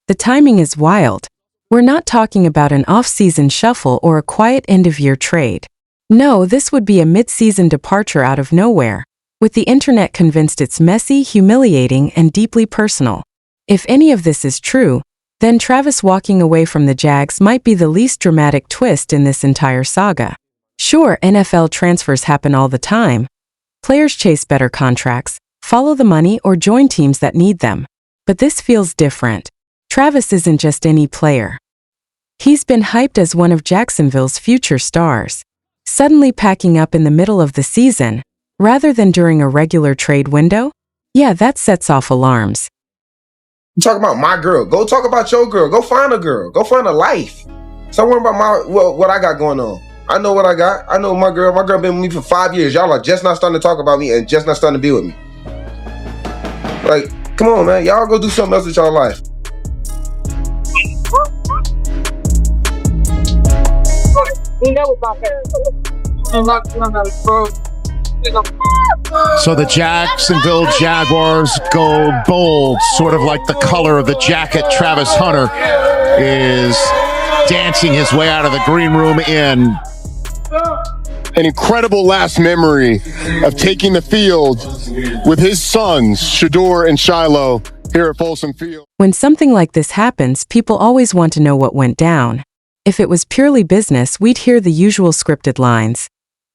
The timing is wild. We're not talking about an off-season shuffle or a quiet end-of-year trade. No, this would be a mid-season departure out of nowhere, with the internet convinced it's messy, humiliating, and deeply personal. If any of this is true, then Travis walking away from the Jags might be the least dramatic twist in this entire saga. Sure, NFL transfers happen all the time. Players chase better contracts, follow the money, or join teams that need them. But this feels different. Travis isn't just any player. He's been hyped as one of Jacksonville's future stars. Suddenly packing up in the middle of the season, rather than during a regular trade window? Yeah, that sets off alarms. You talk about my girl. Go talk about your girl. Go find a girl. Go find a life. Stop worrying about what I got going on. I know what I got. I know my girl. My girl been with me for 5 years. Y'all are just not starting to talk about me and just not starting to be with me. Like, come on, man. Y'all go do something else with y'all life. So the Jacksonville Jaguars go bold, sort of like the color of the jacket Travis Hunter is dancing his way out of the green room in. An incredible last memory of taking the field with his sons, Shador and Shiloh, here at Folsom Field. When something like this happens, people always want to know what went down. If it was purely business, we'd hear the usual scripted lines.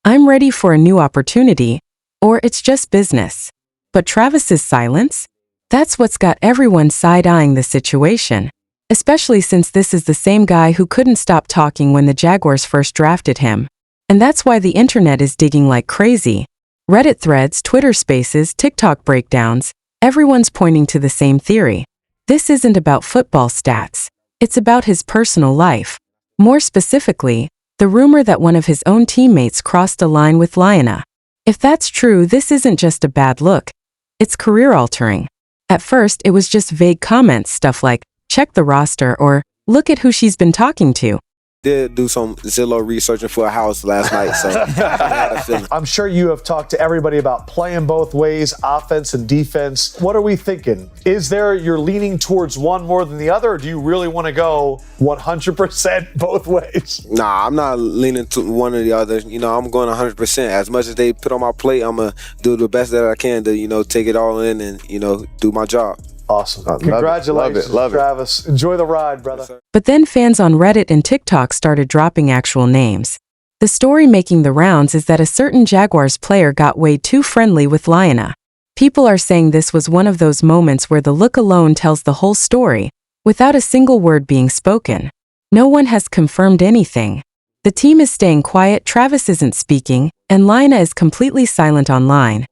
I'm ready for a new opportunity, or it's just business. But Travis's silence? That's what's got everyone side-eyeing the situation, especially since this is the same guy who couldn't stop talking when the Jaguars first drafted him. And that's why the internet is digging like crazy. Reddit threads, Twitter spaces, TikTok breakdowns, everyone's pointing to the same theory. This isn't about football stats. It's about his personal life. More specifically, the rumor that one of his own teammates crossed a line with Lyanna. If that's true, this isn't just a bad look. It's career-altering. At first, it was just vague comments, stuff like, check the roster, or look at who she's been talking to. Did do some Zillow researching for a house last night, so I had a feeling. I'm sure you have talked to everybody about playing both ways, offense and defense. What are we thinking? Is there, you're leaning towards one more than the other, or do you really want to go 100% both ways? Nah, I'm not leaning to one or the other. You know, I'm going 100%. As much as they put on my plate, I'm going to do the best that I can to, you know, take it all in and, you know, do my job. Awesome. Congratulations, love it. Travis. Enjoy the ride, brother. But then fans on Reddit and TikTok started dropping actual names. The story making the rounds is that a certain Jaguars player got way too friendly with Lyanna. People are saying this was one of those moments where the look alone tells the whole story, without a single word being spoken. No one has confirmed anything. The team is staying quiet, Travis isn't speaking, and Lyanna is completely silent online.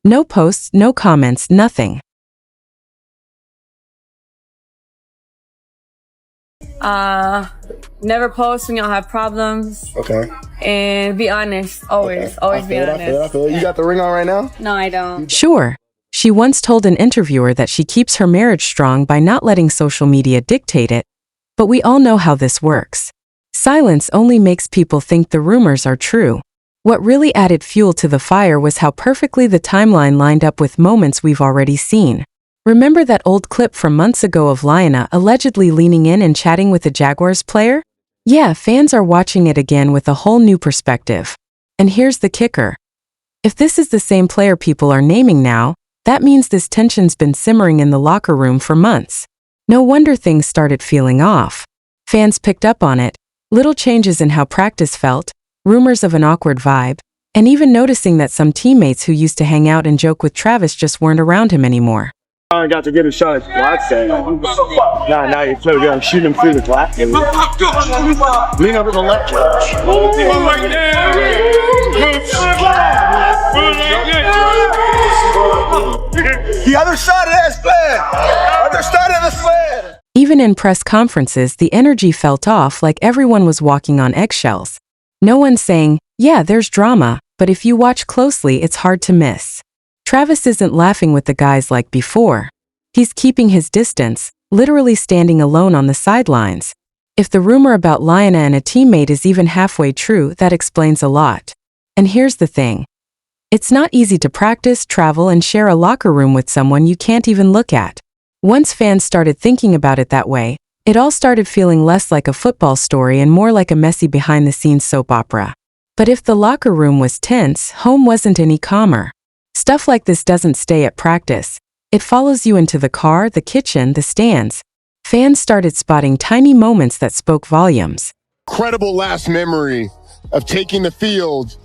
No posts, no comments, nothing. Never post when y'all have problems. Okay. And be honest, always be honest. I feel it. You got the ring on right now? No, I don't. Sure. She once told an interviewer that she keeps her marriage strong by not letting social media dictate it, but we all know how this works. Silence only makes people think the rumors are true. What really added fuel to the fire was how perfectly the timeline lined up with moments we've already seen. Remember that old clip from months ago of Lyanna allegedly leaning in and chatting with a Jaguars player? Yeah, fans are watching it again with a whole new perspective. And here's the kicker. If this is the same player people are naming now, that means this tension's been simmering in the locker room for months. No wonder things started feeling off. Fans picked up on it, little changes in how practice felt, rumors of an awkward vibe, and even noticing that some teammates who used to hang out and joke with Travis just weren't around him anymore. I got to get a shot at glass there. Nah, you flew down, shoot him through the glass. Lean over the left. The other side of that sled! Other side of the sled! Even in press conferences, the energy felt off, like everyone was walking on eggshells. No one's saying, yeah, there's drama, but if you watch closely, it's hard to miss. Travis isn't laughing with the guys like before. He's keeping his distance, literally standing alone on the sidelines. If the rumor about Lyanna and a teammate is even halfway true, that explains a lot. And here's the thing. It's not easy to practice, travel, and share a locker room with someone you can't even look at. Once fans started thinking about it that way, it all started feeling less like a football story and more like a messy behind-the-scenes soap opera. But if the locker room was tense, home wasn't any calmer. Stuff like this doesn't stay at practice. It follows you into the car, the kitchen, the stands. Fans started spotting tiny moments that spoke volumes. Incredible last memory of taking the field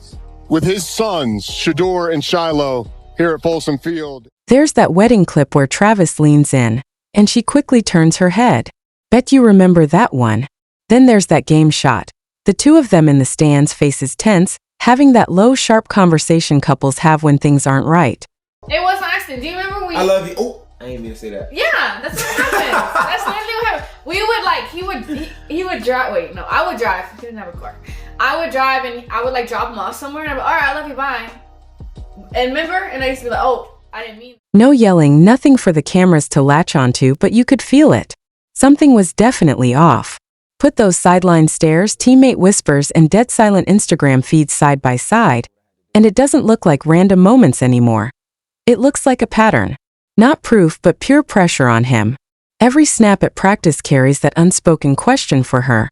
with his sons, Shador and Shiloh, here at Folsom Field. There's that wedding clip where Travis leans in, and she quickly turns her head. Bet you remember that one. Then there's that game shot. The two of them in the stands, faces tense, having that low, sharp conversation couples have when things aren't right. It was an accident. Do you remember I love you. Oh, I didn't mean to say that. Yeah, that's what happened. That's literally what happened. We would like, he would drive. Wait, no, I would drive. He didn't have a car. I would drive and I would like drop him off somewhere and I'd be all right, I love you, bye. And remember? And I used to be like, oh, I didn't mean. No yelling, nothing for the cameras to latch onto, but you could feel it. Something was definitely off. Put those sideline stares, teammate whispers, and dead silent Instagram feeds side by side, and it doesn't look like random moments anymore. It looks like a pattern. Not proof, but pure pressure on him. Every snap at practice carries that unspoken question for her.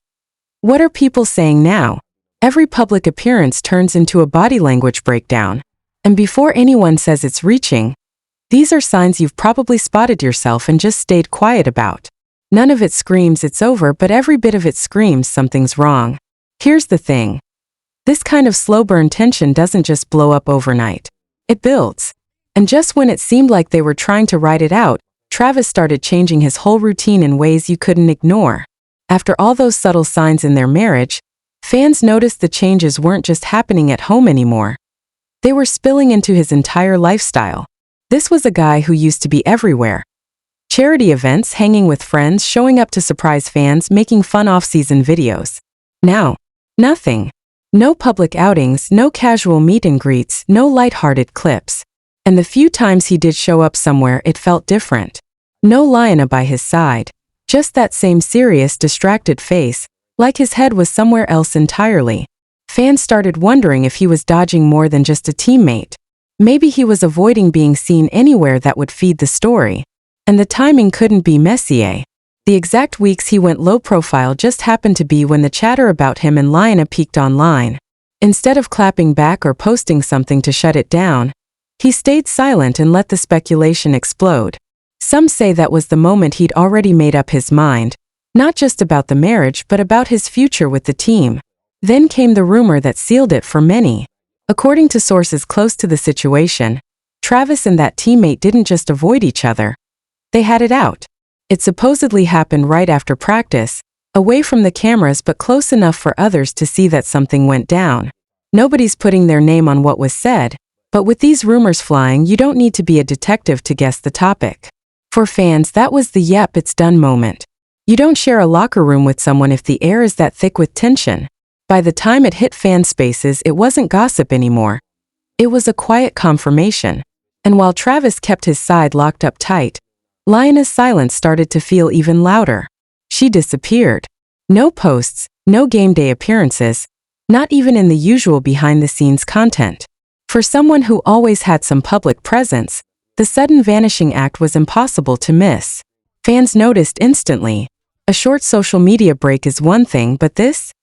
What are people saying now? Every public appearance turns into a body language breakdown. And before anyone says it's reaching, these are signs you've probably spotted yourself and just stayed quiet about. None of it screams it's over, but every bit of it screams something's wrong. Here's the thing. This kind of slow burn tension doesn't just blow up overnight. It builds. And just when it seemed like they were trying to ride it out, Travis started changing his whole routine in ways you couldn't ignore. After all those subtle signs in their marriage, fans noticed the changes weren't just happening at home anymore. They were spilling into his entire lifestyle. This was a guy who used to be everywhere. Charity events, hanging with friends, showing up to surprise fans, making fun off-season videos. Now, nothing. No public outings, no casual meet and greets, no light-hearted clips. And the few times he did show up somewhere, it felt different. No Lyanna by his side. Just that same serious, distracted face, like his head was somewhere else entirely. Fans started wondering if he was dodging more than just a teammate. Maybe he was avoiding being seen anywhere that would feed the story. And the timing couldn't be Messier. The exact weeks he went low profile just happened to be when the chatter about him and Lyanna peaked online. Instead of clapping back or posting something to shut it down, he stayed silent and let the speculation explode. Some say that was the moment he'd already made up his mind, not just about the marriage but about his future with the team. Then came the rumor that sealed it for many. According to sources close to the situation, Travis and that teammate didn't just avoid each other. They had it out. It supposedly happened right after practice, away from the cameras but close enough for others to see that something went down. Nobody's putting their name on what was said, but with these rumors flying, you don't need to be a detective to guess the topic. For fans, that was the yep, it's done moment. You don't share a locker room with someone if the air is that thick with tension. By the time it hit fan spaces, it wasn't gossip anymore. It was a quiet confirmation. And while Travis kept his side locked up tight, Lyanna's silence started to feel even louder. She disappeared. No posts, no game day appearances, not even in the usual behind-the-scenes content. For someone who always had some public presence, the sudden vanishing act was impossible to miss. Fans noticed instantly. A short social media break is one thing, but this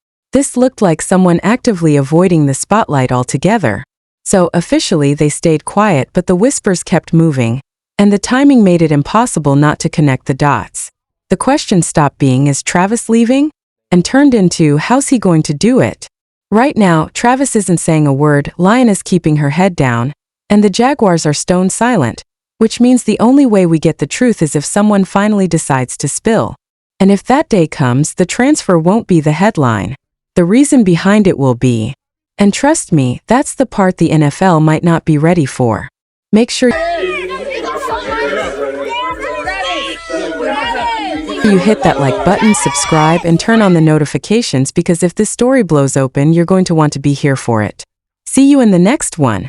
looked like someone actively avoiding the spotlight altogether. So officially they stayed quiet, but the whispers kept moving, and the timing made it impossible not to connect the dots. The question stopped being, is Travis leaving? And turned into, how's he going to do it? Right now, Travis isn't saying a word, Lyanna's keeping her head down, and the Jaguars are stone silent, which means the only way we get the truth is if someone finally decides to spill. And if that day comes, the transfer won't be the headline. The reason behind it will be. And trust me, that's the part the NFL might not be ready for. Make sure you hit that like button, subscribe, and turn on the notifications, because if this story blows open, you're going to want to be here for it. See you in the next one.